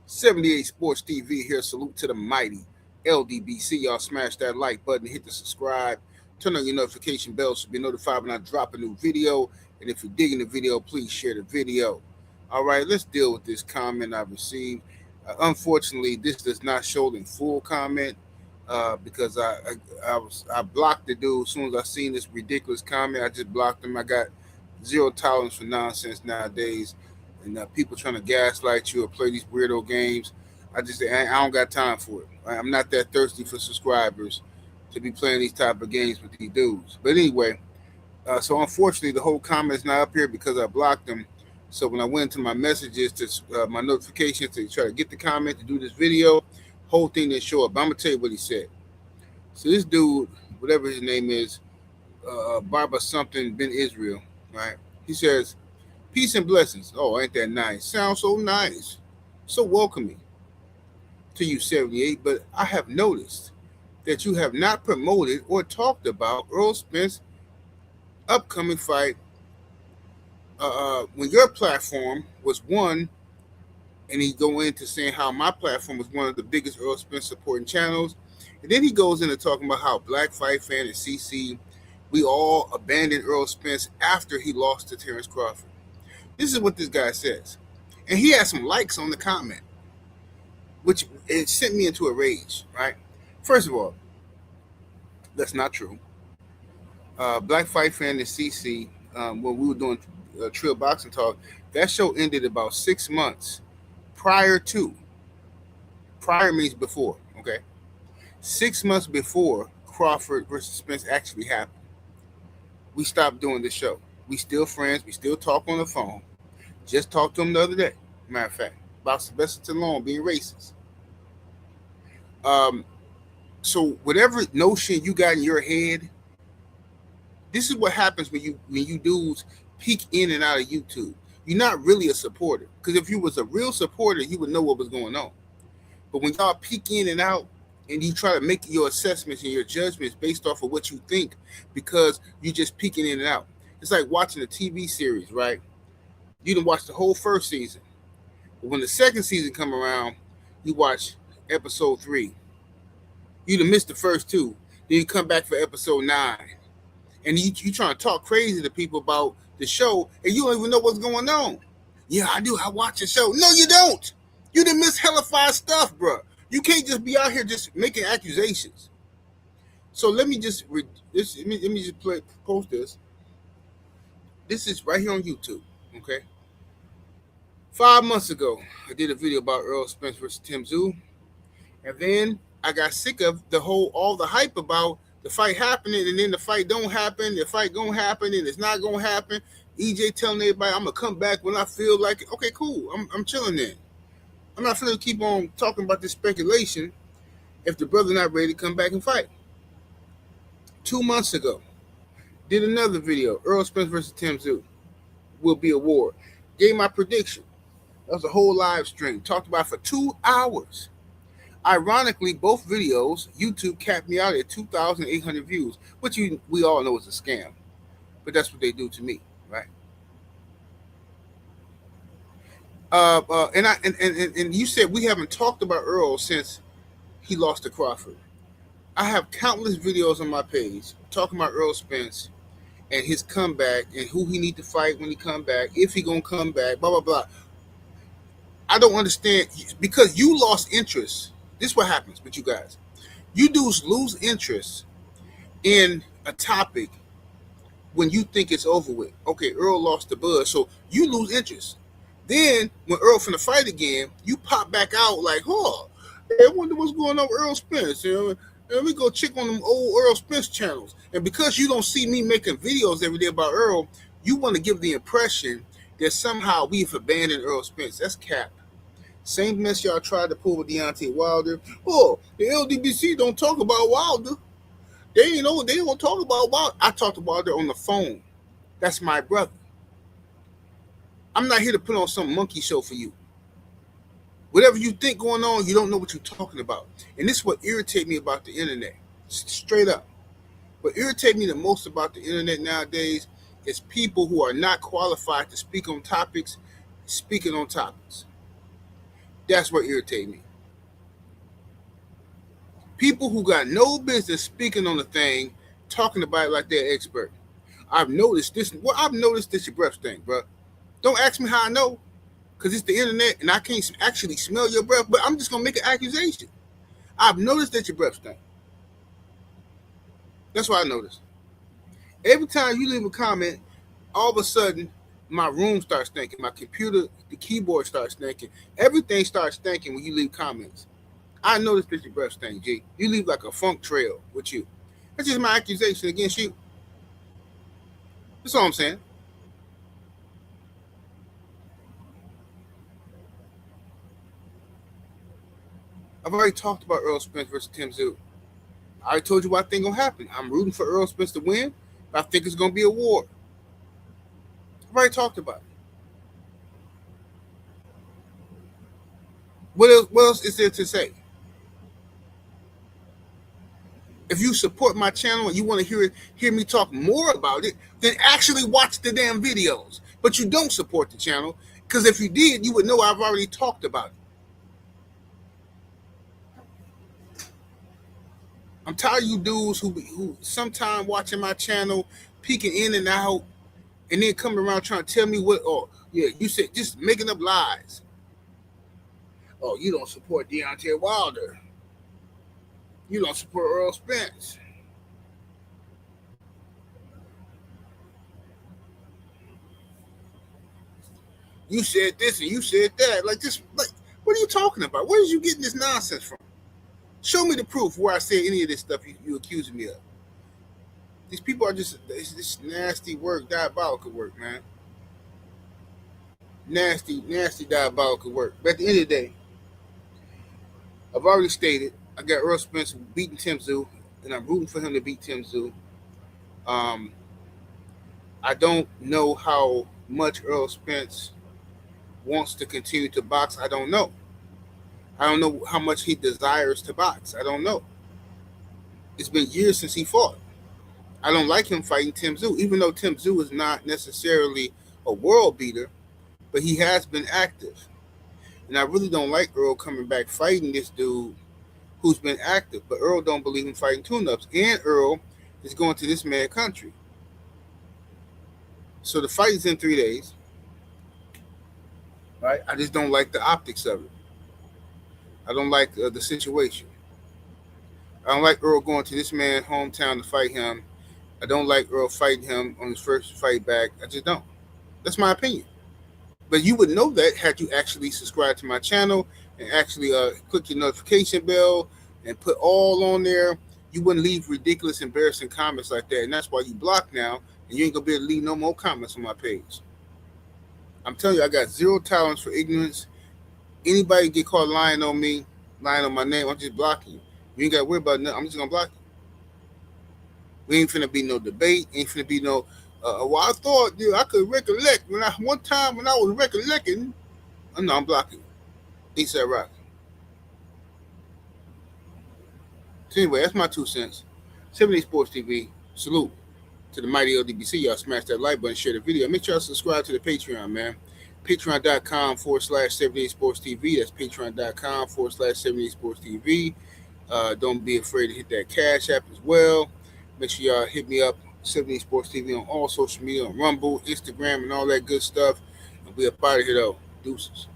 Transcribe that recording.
78 Sports TV here. Salute to the mighty ldbc. Y'all smash that like button, hit the subscribe, turn on your notification bell so be notified when I drop a new video. And if you're digging the video, please share the video. All right, let's deal with this comment I received. Unfortunately, this does not show in full comment because I blocked the dude as soon as I seen this ridiculous comment. I just blocked him. I got zero tolerance for nonsense nowadays, and people trying to gaslight you or play these weirdo games. I don't got time for it. I'm not that thirsty for subscribers to be playing these type of games with these dudes. But anyway, so unfortunately, the whole comment is not up here because I blocked them. So when I went into my messages to my notifications to try to get the comment to do this video, whole thing didn't show up. But I'm gonna tell you what he said. So this dude, whatever his name is, Baba something Ben Israel, right? He says, "Peace and blessings." Oh, ain't that nice? Sounds so nice, so welcoming to you, 78. But I have noticed that you have not promoted or talked about Errol Spence upcoming fight when your platform was one, and he go into saying how my platform was one of the biggest Errol Spence supporting channels, and then he goes into talking about how Black Fight Fan and CC, we all abandoned Errol Spence after he lost to Terrence Crawford. This is what this guy says, and he has some likes on the comment, which it sent me into a rage. Right? First of all, that's not true. Black Fight Fan and CC, when we were doing Trill Boxing Talk, that show ended about 6 months prior to. Prior means before, okay? 6 months before Crawford versus Spence actually happened. We stopped doing the show. We still friends. We still talk on the phone. Just talked to him the other day, matter of fact, about Sylvester Stallone being racist. So whatever notion you got in your head, this is what happens when you dudes peek in and out of YouTube. You're not really a supporter. Because if you was a real supporter, you would know what was going on. But when y'all peek in and out and you try to make your assessments and your judgments based off of what you think because you just peeking in and out. It's like watching a TV series, right? You didn't watch the whole first season. But when the second season come around, you watch episode 3. You done missed the first 2. Then you come back for episode 9. And you trying to talk crazy to people about the show, and you don't even know what's going on. Yeah, I do. I watch the show. No, you don't. You done miss hellified stuff, bro. You can't just be out here just making accusations. So let me just post this. This is right here on YouTube, okay? 5 months ago, I did a video about Errol Spence versus Tim Tszyu, and then I got sick of all the hype about the fight happening, and then the fight don't happen. The fight gonna happen, and it's not gonna happen. EJ telling everybody, "I'm gonna come back when I feel like it." Okay, cool. I'm chilling then. I'm not gonna keep on talking about this speculation if the brother not ready to come back and fight. 2 months ago, did another video. Errol Spence versus Tim Tszyu will be a war. Gave my prediction. That was a whole live stream. Talked about it for 2 hours. Ironically, both videos, YouTube capped me out at 2,800 views, which we all know is a scam. But that's what they do to me, right? And you said we haven't talked about Earl since he lost to Crawford. I have countless videos on my page talking about Errol Spence and his comeback and who he need to fight when he come back, if he gonna come back, blah, blah, blah. I don't understand, because you lost interest. This is what happens with you guys. You dudes lose interest in a topic when you think it's over with. Okay, Earl lost the buzz, so you lose interest. Then, when Earl finna fight again, you pop back out like, oh, hey, I wonder what's going on with Errol Spence. And we go check on them old Errol Spence channels. And because you don't see me making videos every day about Earl, you want to give the impression that somehow we've abandoned Errol Spence. That's cap. Same mess y'all tried to pull with Deontay Wilder. Oh, the LDBC don't talk about Wilder. They don't talk about Wilder. I talked to Wilder on the phone. That's my brother. I'm not here to put on some monkey show for you. Whatever you think going on, you don't know what you're talking about. And this is what irritates me about the internet. Straight up. What irritates me the most about the internet nowadays is people who are not qualified to speak on topics, speaking on topics. That's what irritates me. People who got no business speaking on the thing, talking about it like they're expert. I've noticed this. Well, I've noticed this your breath stink, bro. Don't ask me how I know, because it's the internet and I can't actually smell your breath. But I'm just gonna make an accusation. I've noticed that your breath stink. That's what I noticed. Every time you leave a comment, all of a sudden my room starts stinking. My computer, the keyboard starts stinking. Everything starts stinking when you leave comments. I noticed that your breath stink, G. You leave like a funk trail with you. That's just my accusation against you. That's all I'm saying. I've already talked about Errol Spence versus Tim Tszyu. I already told you what I think gonna happen. I'm rooting for Errol Spence to win, but I think it's gonna be a war. I've already talked about it. What else is there to say? If you support my channel and you want to hear me talk more about it, then actually watch the damn videos. But you don't support the channel, because if you did, you would know I've already talked about it. I'm tired of you dudes who sometime watching my channel, peeking in and out, and then coming around trying to tell me what. Oh, yeah, you said just making up lies. Oh, you don't support Deontay Wilder. You don't support Errol Spence. You said this and you said that. Like this, like what are you talking about? Where are you getting this nonsense from? Show me the proof where I said any of this stuff you accusing me of. These people are just this nasty work, diabolical work, man. Nasty, nasty, diabolical work. But at the end of the day, I've already stated I got Errol Spence beating Tim Tszyu, and I'm rooting for him to beat Tim Tszyu. Um, I don't know how much Errol Spence wants to continue to box. I don't know. I don't know how much he desires to box. I don't know. It's been years since he fought. I don't like him fighting Tim Tszyu, even though Tim Tszyu is not necessarily a world beater, but he has been active. And I really don't like Earl coming back fighting this dude who's been active. But Earl don't believe in fighting tune-ups. And Earl is going to this man's country. So the fight is in 3 days. Right? I just don't like the optics of it. I don't like the situation. I don't like Earl going to this man's hometown to fight him. I don't like Earl fighting him on his first fight back. I just don't. That's my opinion. But you would know that had you actually subscribed to my channel and actually click your notification bell and put all on there. You wouldn't leave ridiculous, embarrassing comments like that. And that's why you block now, and you ain't going to be able to leave no more comments on my page. I'm telling you, I got zero tolerance for ignorance. Anybody get caught lying on me, lying on my name, I'm just blocking you. You ain't got to worry about nothing. I'm just going to block you. We ain't finna be no debate. Ain't finna be no, well, I thought, dude, I could recollect one time when I was recollecting. No, I'm blocking you. Eastside Rock. So anyway, that's my 2 cents. 78 Sports TV. Salute to the mighty LDBC. Y'all smash that like button, share the video. Make sure y'all subscribe to the Patreon, man. Patreon.com/78 Sports TV. That's Patreon.com/78 Sports TV. Don't be afraid to hit that Cash App as well. Make sure y'all hit me up, 78 Sports TV, on all social media, on Rumble, Instagram, and all that good stuff. And we up out of here, though. Deuces.